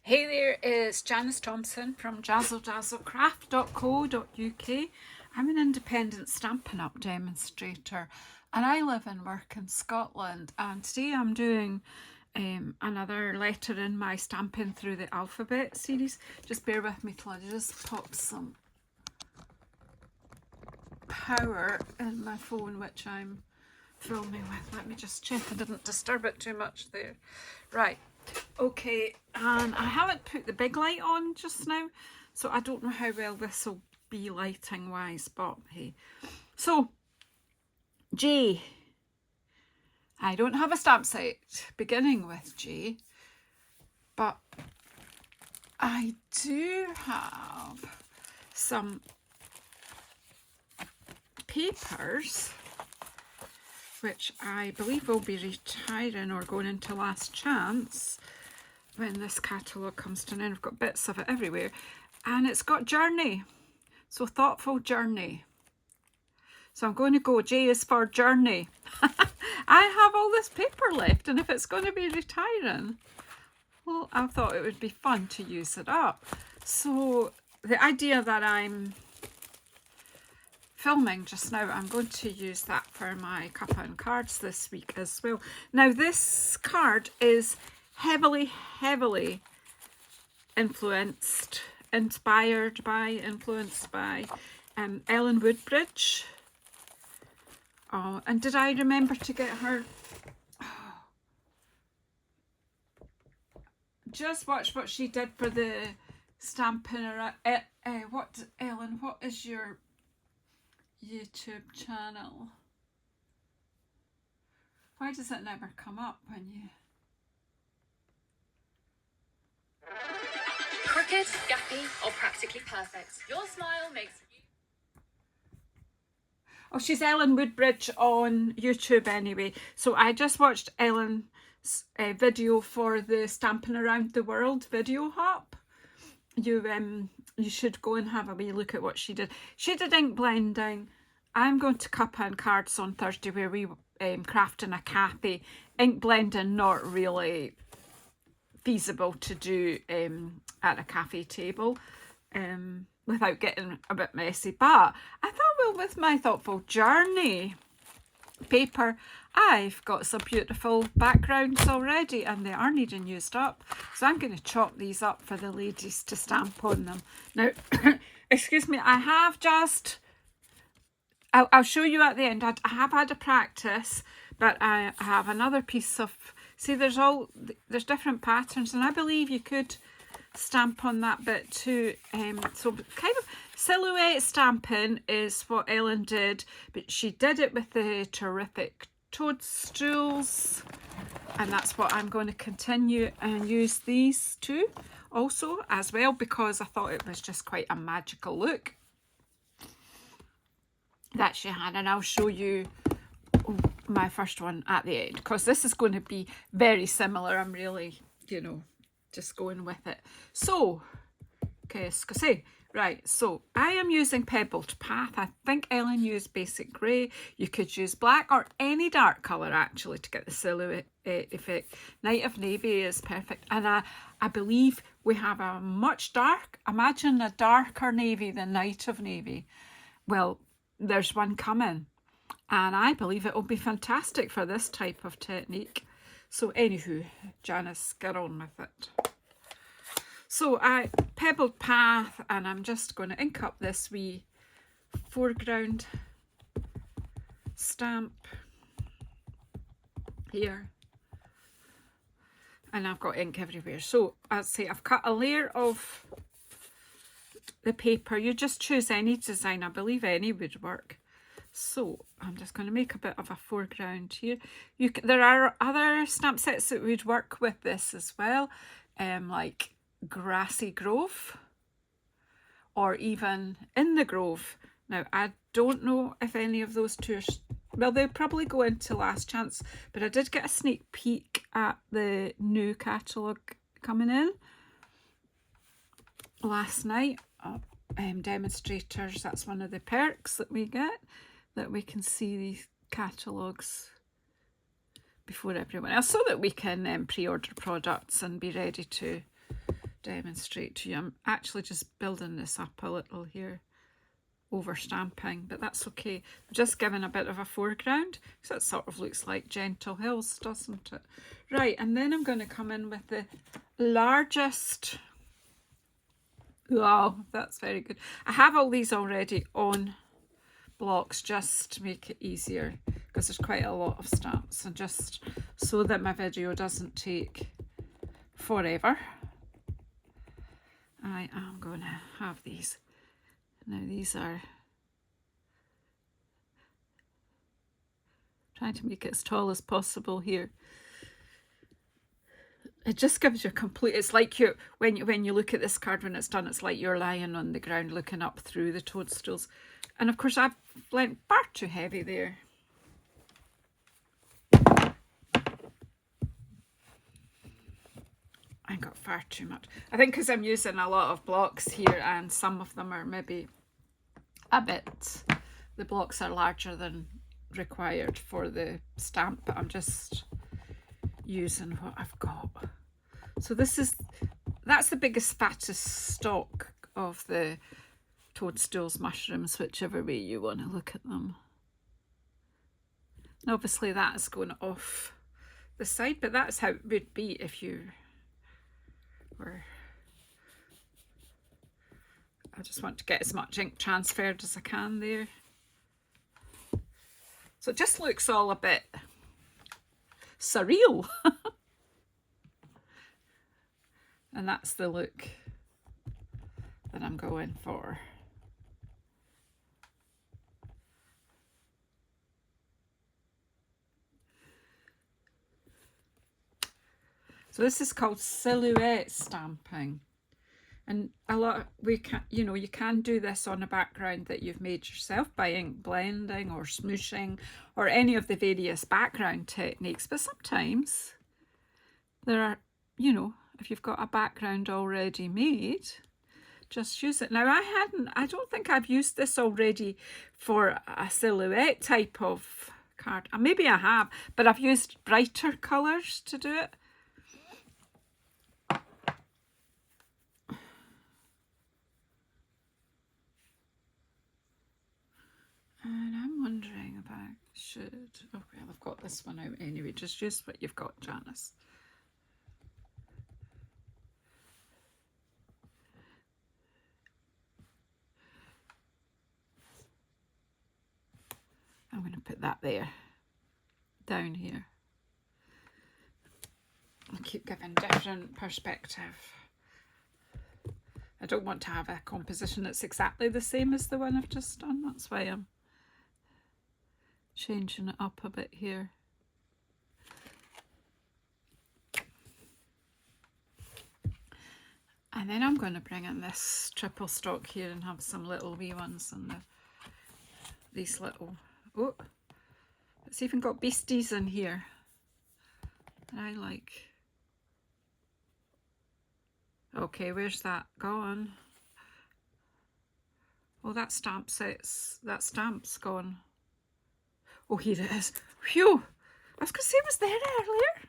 Hey there, it's Janice Thomson from JazzleDazzleCraft.co.uk. I'm an independent Stampin' Up demonstrator and I live and work in Scotland, and today I'm doing another letter in my Stampin' Through the Alphabet series. Just bear with me till I just pop some power in my phone which I'm filming with. Let me just check I didn't disturb it too much there. Right. Okay, and I haven't put the big light on just now, so I don't know how well this will be lighting wise, but hey. So, J. I don't have a stamp set beginning with J, but I do have some papers which I believe will be retiring or going into last chance when this catalogue comes to an end. I've got bits of it everywhere, and it's got journey, so thoughtful journey. So I'm going to go, J is for journey. I have all this paper left, and if it's going to be retiring, well, I thought it would be fun to use it up. So the idea that I'm filming just now, I'm going to use that for my cuppa and cards this week as well. Now this card is heavily influenced by Ellen Woodbridge. Oh, and did I remember to get her? Oh. Just watch what she did for the Stampin' Around. Ellen, what is your YouTube channel? Why does it never come up when you... Crooked, gappy, or practically perfect. Your smile makes you... Oh, she's Ellen Woodbridge on YouTube anyway. So I just watched Ellen's video for the Stampin' Around the World video hop. You should go and have a wee look at what she did. She did ink blending. I'm going to cuppa and cards on Thursday where we craft in a cafe. Ink blending not really feasible to do at a cafe table without getting a bit messy, but I thought, well, with my thoughtful journey paper, I've got some beautiful backgrounds already and they are needing used up, so I'm going to chop these up for the ladies to stamp on them. Now excuse me, I have just, I'll show you at the end. I have had a practice, but I have another piece of, see, there's different patterns, and I believe you could stamp on that bit too. So kind of silhouette stamping is what Ellen did, but she did it with the terrific toadstools, and that's what I'm going to continue and use these two also as well, because I thought it was just quite a magical look that she had. And I'll show you my first one at the end, because this is going to be very similar. I'm really, just going with it. So, right, so I am using Pebbled Path. I think Ellen used Basic Grey. You could use black or any dark colour actually to get the silhouette effect. Night of Navy is perfect, and I believe we have a much imagine a darker navy than Night of Navy. Well, there's one coming, and I believe it will be fantastic for this type of technique. So anywho, Janice, get on with it. So I Pebbled Path, and I'm just going to ink up this wee foreground stamp here. And I've got ink everywhere. So I'll say I've cut a layer of the paper. You just choose any design. I believe any would work. So I'm just going to make a bit of a foreground here. There are other stamp sets that would work with this as well, like Grassy Grove or even In the Grove. Now I don't know if any of those two are, well, they'll probably go into last chance, but I did get a sneak peek at the new catalogue coming in last night. Demonstrators, that's one of the perks that we get, that we can see these catalogues before everyone else, so that we can pre-order products and be ready to demonstrate to you. I'm actually just building this up a little here, over stamping, but that's okay. I'm just giving a bit of a foreground, so it sort of looks like Gentle Hills, doesn't it? Right, and then I'm going to come in with the largest. Wow, that's very good. I have all these already on blocks just to make it easier, because there's quite a lot of stamps, and just so that my video doesn't take forever, I am going to have these. Now these are, trying to make it as tall as possible here. It just gives you a complete, it's like you, when you look at this card when it's done, it's like you're lying on the ground looking up through the toadstools. And of course I've lent far too heavy there. I got far too much. I think because I'm using a lot of blocks here, and some of them are maybe a bit, the blocks are larger than required for the stamp, but I'm just using what I've got. So that's the biggest, fattest stalk of the toadstools, mushrooms, whichever way you want to look at them. And obviously that is going off the side, but that's how it would be if you were. I just want to get as much ink transferred as I can there. So it just looks all a bit surreal. And that's the look that I'm going for. So this is called silhouette stamping. And a lot, we can, you know, you can do this on a background that you've made yourself by ink blending or smooshing or any of the various background techniques. But sometimes there are, you know, if you've got a background already made, just use it. Now I don't think I've used this already for a silhouette type of card. Maybe I have, but I've used brighter colours to do it. And I'm wondering if I should, oh well, I've got this one out anyway, just use what you've got, Janice. I'm going to put that there, down here. I'll keep giving different perspective. I don't want to have a composition that's exactly the same as the one I've just done, that's why I'm changing it up a bit here. And then I'm going to bring in this triple stock here and have some little wee ones and these little, oh, it's even got beasties in here that I like. Okay, where's that gone? Oh, that stamp's gone. Oh, here it is. Phew! I was going to say it was there earlier.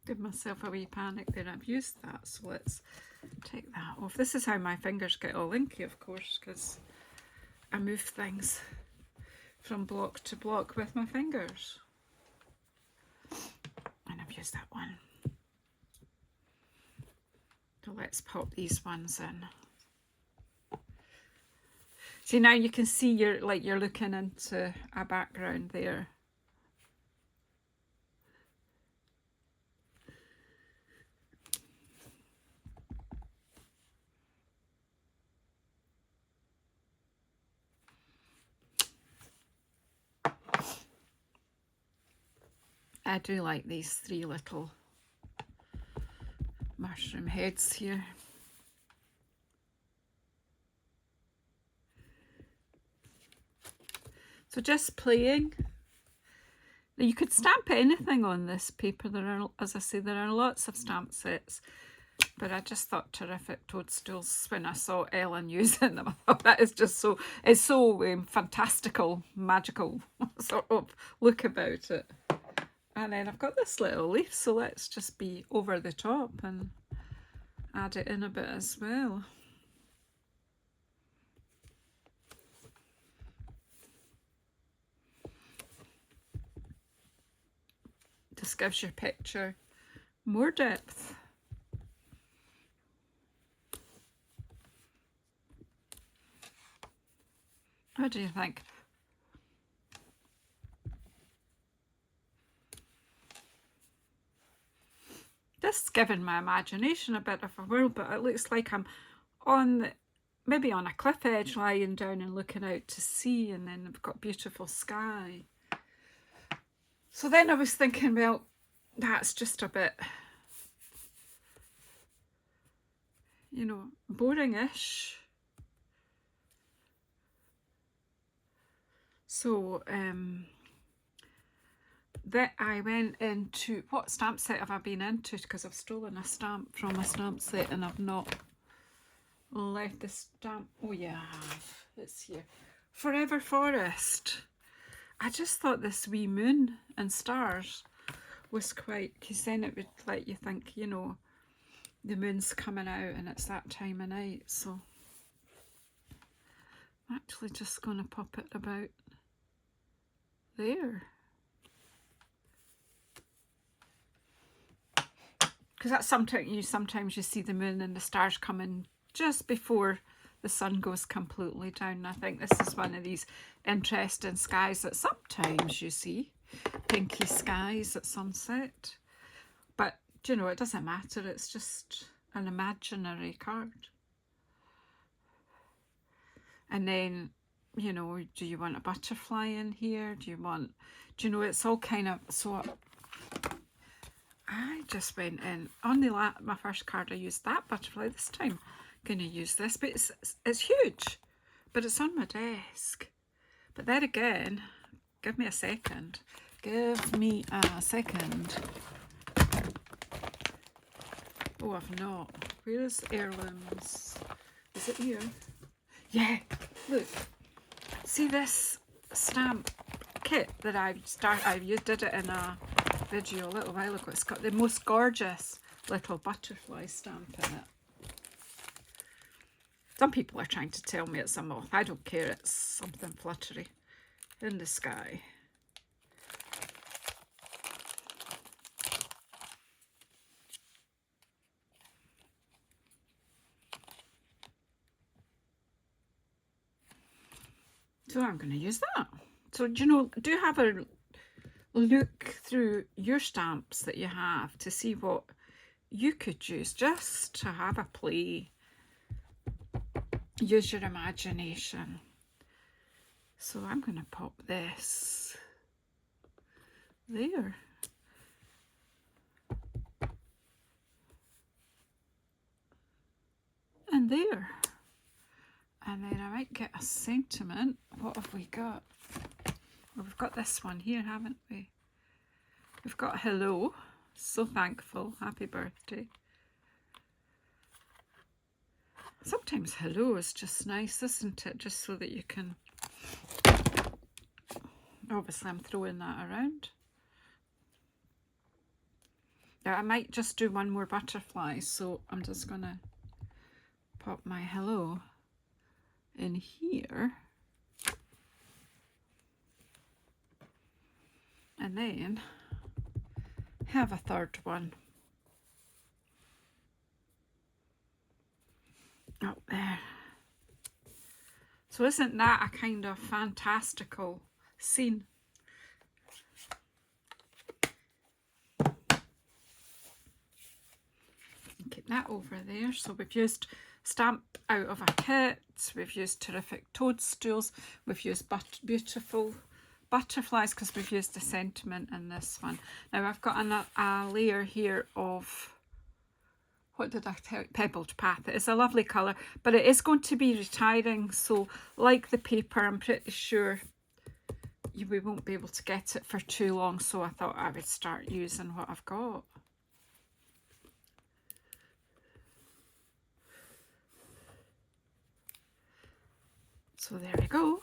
Give myself a wee panic there. I've used that, so let's take that off. This is how my fingers get all inky, of course, because I move things from block to block with my fingers. And I've used that one. So let's pop these ones in. See, now you can see you're looking into a background there. I do like these three little mushroom heads here. So just playing. Now you could stamp anything on this paper. There are, as I say, there are lots of stamp sets, but I just thought terrific toadstools when I saw Ellen using them. I thought that is just so, it's so fantastical, magical sort of look about it. And then I've got this little leaf, so let's just be over the top and add it in a bit as well. Just gives your picture more depth. What do you think? This is giving my imagination a bit of a whirl, but it looks like I'm on the, maybe on a cliff edge, lying down and looking out to sea, and then I've got beautiful sky. So then I was thinking, well, that's just a bit, you know, boring-ish. So that I went into, what stamp set have I been into? Because I've stolen a stamp from a stamp set and I've not left the stamp. Oh yeah, I have. It's here. Forever Forest. I just thought this wee moon and stars was quite, because then it would let you think, you know, the moon's coming out and it's that time of night. So I'm actually just going to pop it about there. Because that's sometimes you see the moon and the stars coming just before the sun goes completely down. I think this is one of these interesting skies that sometimes you see, pinky skies at sunset. But, you know, it doesn't matter. It's just an imaginary card. And then, you know, do you want a butterfly in here? Do you know, it's all kind of, so I just went in on my first card. I used that butterfly. This time I'm going to use this, but it's huge, but it's on my desk. But there again, give me a second. Give me a second. Oh, I've not. Where's heirlooms? Is it here? Yeah. Look. See this stamp kit that I did it in a video a little while ago. It's got the most gorgeous little butterfly stamp in it. Some people are trying to tell me it's a moth. I don't care. It's something fluttery in the sky. So I'm going to use that. So, do you know, do have a look through your stamps that you have to see what you could use, just to have a play. Use your imagination. So I'm going to pop this there. And there. And then I might get a sentiment. What have we got? Well, we've got this one here, haven't we? We've got hello. So thankful. Happy birthday. Sometimes hello is just nice, isn't it? Just so that you can... Obviously, I'm throwing that around. Now, I might just do one more butterfly, so I'm just going to pop my hello in here. And then have a third one. Up there. So isn't that a kind of fantastical scene? Keep that over there. So we've used stamp out of a kit, we've used terrific toadstools, we've used beautiful butterflies because we've used the sentiment in this one. Now I've got a layer here of, what did I tell you? Pebbled Path. It is a lovely colour, but it is going to be retiring, so like the paper, I'm pretty sure we won't be able to get it for too long, so I thought I would start using what I've got. So there we go.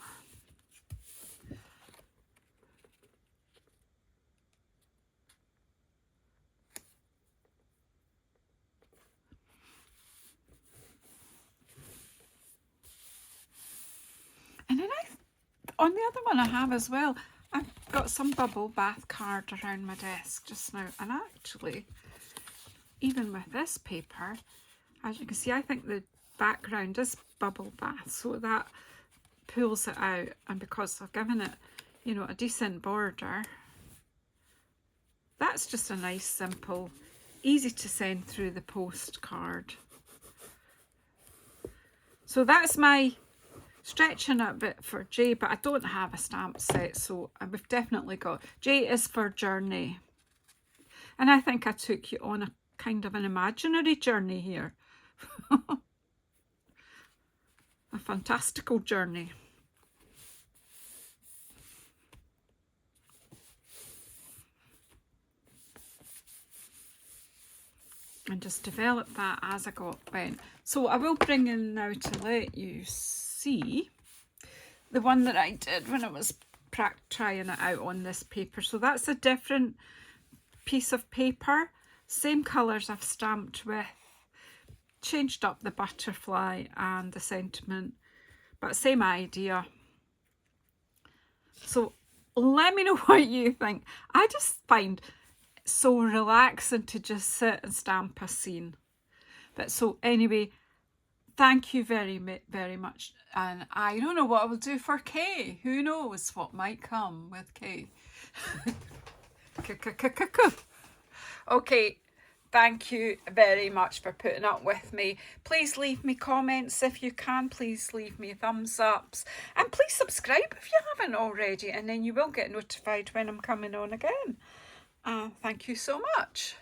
on the other one I have as well, I've got some bubble bath card around my desk just now, and actually, even with this paper, as you can see, I think the background is bubble bath, so that pulls it out, and because I've given it, you know, a decent border, that's just a nice, simple, easy to send through the post card. So that's my stretching a bit for J, but I don't have a stamp set, so we've definitely got, J is for journey. And I think I took you on a kind of an imaginary journey here. A fantastical journey. And just develop that as I went. So I will bring in now to let you see the one that I did when I was trying it out on this paper. So that's a different piece of paper, same colours I've stamped with, changed up the butterfly and the sentiment, but same idea. So let me know what you think. I just find so relaxing to just sit and stamp a scene. But so anyway, thank you very much, and I don't know what I will do for Kay. Who knows what might come with Kay. Okay, thank you very much for putting up with me. Please leave me comments if you can. Please leave me thumbs ups, and please subscribe if you haven't already, and then you will get notified when I'm coming on again. Thank you so much.